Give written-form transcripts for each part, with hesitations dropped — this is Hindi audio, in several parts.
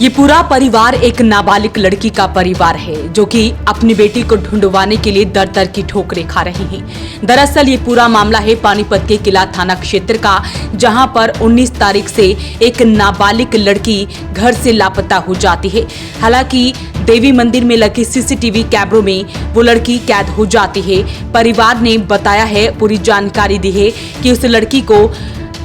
ये पूरा परिवार एक नाबालिग लड़की का परिवार है जो कि अपनी बेटी को ढूंढवाने के लिए दर दर की ठोकरें खा रही हैं। दरअसल ये पूरा मामला है पानीपत के किला थाना क्षेत्र का, जहां पर 19 तारीख से एक नाबालिग लड़की घर से लापता हो जाती है। हालांकि देवी मंदिर में लगे सीसीटीवी कैमरों में वो लड़की कैद हो जाती है। परिवार ने बताया है, पूरी जानकारी दी है कि उस लड़की को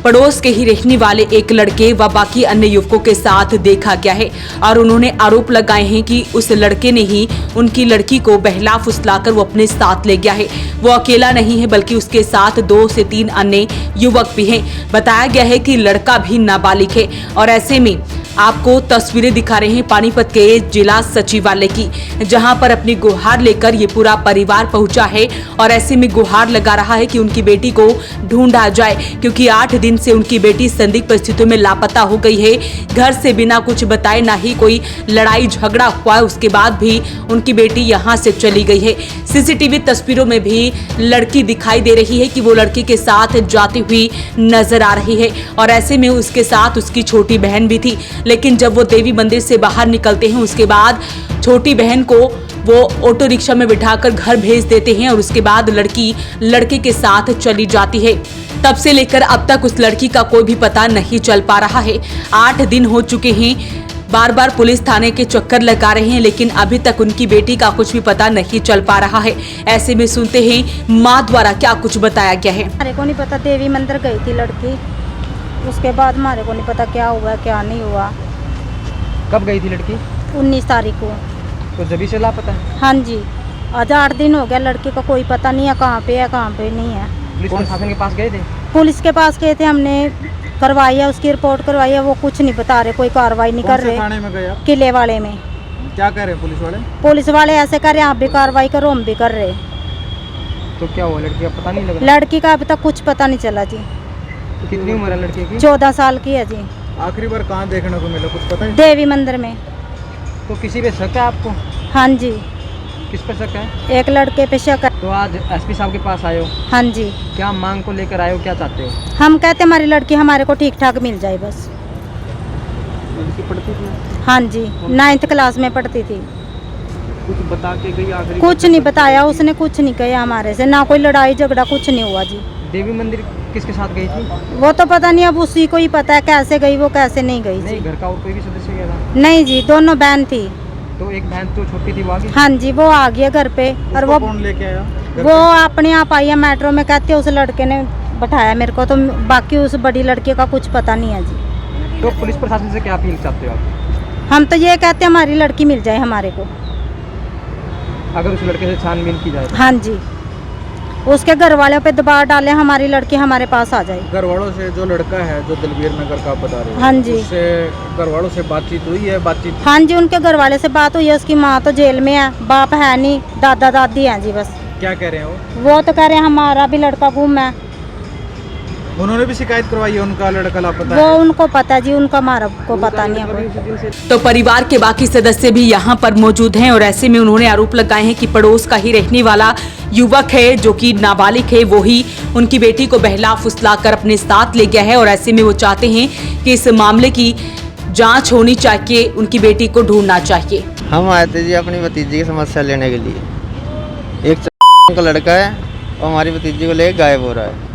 पड़ोस के ही रहने वाले एक लड़के व बाकी अन्य युवकों के साथ देखा गया है और उन्होंने आरोप लगाए हैं कि उस लड़के ने ही उनकी लड़की को बहला फुसलाकर वो अपने साथ ले गया है। वो अकेला नहीं है बल्कि उसके साथ 2 से 3 अन्य युवक भी हैं। बताया गया है कि लड़का भी नाबालिग है और ऐसे में आपको तस्वीरें दिखा रहे हैं पानीपत के जिला सचिवालय की, जहां पर अपनी गुहार लेकर ये पूरा परिवार पहुंचा है और ऐसे में गुहार लगा रहा है कि उनकी बेटी को ढूंढा जाए, क्योंकि 8 दिन से उनकी बेटी संदिग्ध परिस्थितियों में लापता हो गई है। घर से बिना कुछ बताए, ना ही कोई लड़ाई झगड़ा हुआ है, उसके बाद भी उनकी बेटी यहां से चली गई है। सीसीटीवी तस्वीरों में भी लड़की दिखाई दे रही है कि वो लड़की के साथ जाती हुई नजर आ रही है और ऐसे में उसके साथ उसकी छोटी बहन भी थी। लेकिन जब वो देवी मंदिर से बाहर निकलते हैं, उसके बाद छोटी बहन को वो ऑटो रिक्शा में बिठाकर घर भेज देते हैं और उसके बाद लड़की लड़के के साथ चली जाती है। तब से लेकर अब तक उस लड़की का कोई भी पता नहीं चल पा रहा है। 8 दिन हो चुके हैं, बार बार पुलिस थाने के चक्कर लगा रहे हैं, लेकिन अभी तक उनकी बेटी का कुछ भी पता नहीं चल पा रहा है। ऐसे में सुनते हैं माँ द्वारा क्या कुछ बताया गया है। हमारे को नहीं पता, देवी मंदिर गई थी लड़की, उसके बाद हमारे को नहीं पता क्या हुआ क्या नहीं हुआ। कब गई थी लड़की? 19 तारीख को। तो जभी से लापता है? हाँ जी, आज 8 दिन हो गया, लड़की का कोई पता नहीं है कहाँ पे है कहाँ पे नहीं है। पुलिस प्रशासन के पास गए थे? पुलिस के पास गए थे, हमने करवाई है, उसकी रिपोर्ट करवाई है, वो कुछ नहीं बता रहे, कोई कार्रवाई नहीं कर रहे। थाने में गए आप? किले वाले में। क्या कह रहे हैं पुलिस वाले? पुलिस वाले ऐसे कर रहे हैं, आप भी कार्रवाई करो, हम भी कर रहे। तो क्या हुआ, लड़की का पता नहीं लगा? लड़की का अभी तक कुछ पता नहीं चला जी। तो कितनी उम्र है लड़की की? 14 साल की है जी। आखिरी बार कहाँ देखने को मिला, कुछ पता है? देवी मंदिर में। तो किसी पे शक है आपको? हाँ जी, किस पे शक है? एक लड़के पे शक है। तो आज एसपी साहब के पास आए हो, हाँ जी, क्या मांग को लेकर आए हो, क्या चाहते हो? हम कहते हमारी लड़की हमारे को ठीक ठाक मिल जाए बस। लड़की पढ़ती थी? हाँ जी, 9th क्लास में पढ़ती थी। कुछ बता के गई आखिरी? कुछ नहीं बताया उसने, कुछ नहीं कहा हमारे से, ना कोई लड़ाई झगड़ा कुछ नहीं हुआ जी। देवी मंदिर किसके साथ गई थी? वो तो पता नहीं, अब उसी को ही पता है कैसे गई वो कैसे नहीं गई नहीं, जी। घर का और कोई भी सदस्य गया था? नहीं जी, दोनों बहन थी। तो एक बहन तो छोटी थी, वो आ गई? हाँ जी, वो आ गई है घर पे। और वो कौन लेके आया? वो अपने आप आई है मेट्रो में, कहती है उस लड़के ने बैठाया मेरे को, तो बाकी उस बड़ी लड़की का कुछ पता नहीं है जी। तो पुलिस प्रशासन से क्या अपील चाहते हो आप? हम तो ये कहते हैं हमारी लड़की मिल जाए हमारे को। अगर उस लड़के से छानबीन की जाए? हाँ जी, उसके घर वालों पे दबाव डाले, हमारी लड़की हमारे पास आ जाए। घर वालों से जो लड़का है जो दलबीर नगर का आप बता रहे हो, हाँ जी, उससे घर वालों से बातचीत हुई है? बातचीत? हाँ जी, उनके घर वाले से बात हुई है। उसकी माँ तो जेल में है, बाप है नहीं, दादा दादी हैं जी बस। क्या कह रहे हैं वो तो कह रहे हैं हमारा भी लड़का गुम है। उन्होंने भी शिकायत करवाई है, उनका लड़का लापता वो है? उनको पता है जी, उनका हमारा को पता नहीं है। तो परिवार के बाकी सदस्य भी यहाँ पर मौजूद हैं और ऐसे में उन्होंने आरोप लगाए हैं कि पड़ोस का ही रहने वाला युवक है जो कि नाबालिग है, वो ही उनकी बेटी को बहला फुसलाकर अपने साथ ले गया है और ऐसे में वो चाहते हैं कि इस मामले की जांच होनी चाहिए, उनकी बेटी को ढूंढना चाहिए। हम आए थे जी अपनी भतीजी की समस्या लेने के लिए। एक का लड़का है और हमारी भतीजी को लेकर गायब हो रहा है,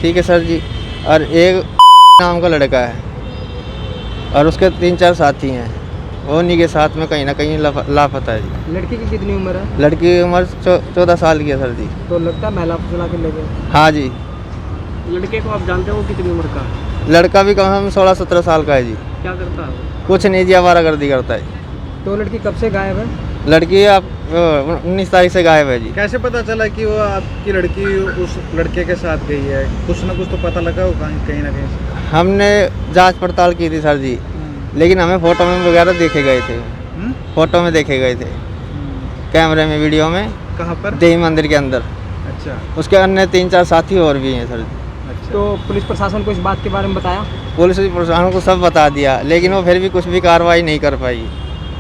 ठीक है सर जी। और एक नाम का लड़का है और उसके 3-4 साथी हैं, वो उन्हीं के साथ में कहीं ना कहीं लापता है जी। लड़की की कितनी उम्र है? लड़की की उम्र 14 साल की है सर जी। तो लगता है महिला फुसला के ले गए? हाँ जी। लड़के को आप जानते हो कितनी उम्र का है? लड़का भी कम से कम 16-17 साल का है जी। क्या करता है? कुछ नहीं जी, आवारागर्दी करता है। तो लड़की कब से गायब है? लड़की आप 19 तारीख से गायब है जी। कैसे पता चला कि वो आपकी लड़की उस लड़के के साथ गई है? कुछ ना कुछ तो पता लगा होगा कहीं ना कहीं से। हमने जांच पड़ताल की थी सर जी, लेकिन हमें फोटो में वगैरह देखे गए थे। फोटो में देखे गए थे, कैमरे में, वीडियो में। कहाँ पर? देवी मंदिर के अंदर। अच्छा। उसके अन्य 3-4 साथी और भी हैं सर। अच्छा। तो पुलिस प्रशासन को इस बात के बारे में बताया? पुलिस प्रशासन को सब बता दिया, लेकिन वो फिर भी कुछ भी कार्रवाई नहीं कर पाई।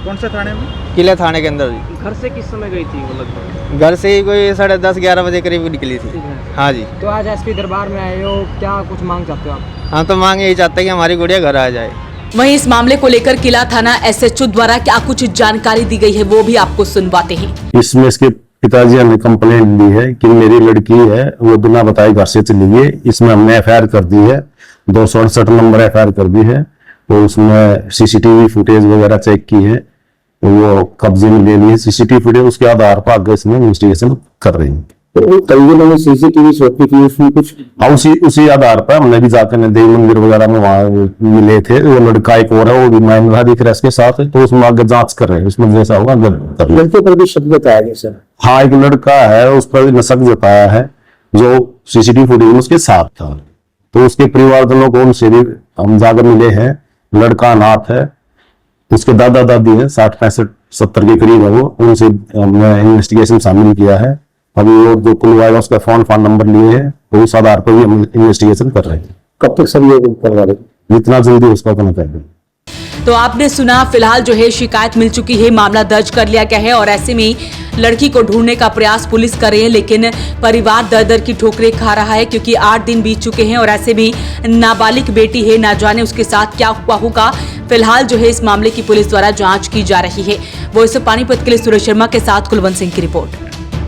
कौन से थाने में? किले थाने के अंदर जी। घर से किस समय गई थी वो लगभग? घर से ही कोई 10:30-11 बजे करीब निकली थी। हाँ जी। तो आज एसपी दरबार में आए हो, क्या कुछ मांग चाहते हो आप? हम तो मांग यही चाहते हैं कि हमारी गुड़िया घर आ जाए। वहीं इस मामले को लेकर किला थाना SHO द्वारा क्या कुछ जानकारी दी गई है वो भी आपको सुनवाते हैं। इसमें इसके पिताजी ने कंप्लेंट दी है कि मेरी लड़की है वो बिना बताए घर से चली गई। इसमें हमने FIR कर दी है, 268 नंबर FIR कर दी है। तो उसमें CCTV फुटेज वगैरह चेक की है, वो कब्जे में ले ली है CCTV फुटेज। उसके आधार पर आगे इसमें इन्वेस्टिगेशन कर रही है। तो कई दिनों में CCTV शॉट थी उसमें कुछ उसी आधार पर हमने भी जाकर देवी मंदिर वगैरह में वहां मिले थे। वो लड़का एक और है, वो भी माइनर दिख रहा है इसके साथ, तो उसमें आगे जांच कर रहे हैं। उसमें जैसा होगा लड़के पर भी शक बताया गया सर। हाँ, एक लड़का है उस पर भी शक जताया है जो CCTV फुटेज में उसके साथ था। तो उसके परिवारजनों को उनसे भी हम जाकर मिले हैं। लड़का अनाथ है, उसके दादा दादी है, 60 65 70 के करीब है वो। उनसे हमने इन्वेस्टिगेशन शामिल किया है। अभी वो जो खुलवाएगा उसका फोन नंबर लिए हैं, तो उस आधार पर भी हम इन्वेस्टिगेशन कर रहे हैं। कब तक सर ये करवा रहे? जितना जल्दी उसका होना चाहिए। तो आपने सुना, फिलहाल जो है शिकायत मिल चुकी है, मामला दर्ज कर लिया गया है और ऐसे में लड़की को ढूंढने का प्रयास पुलिस कर रही है। लेकिन परिवार दर दर की ठोकरें खा रहा है क्योंकि 8 दिन बीत चुके हैं और ऐसे में नाबालिग बेटी है, ना जाने उसके साथ क्या हुआ होगा। फिलहाल जो है इस मामले की पुलिस द्वारा जांच की जा रही है। वॉइस ऑफ पानीपत के लिए सुरेश शर्मा के साथ कुलवंत सिंह की रिपोर्ट।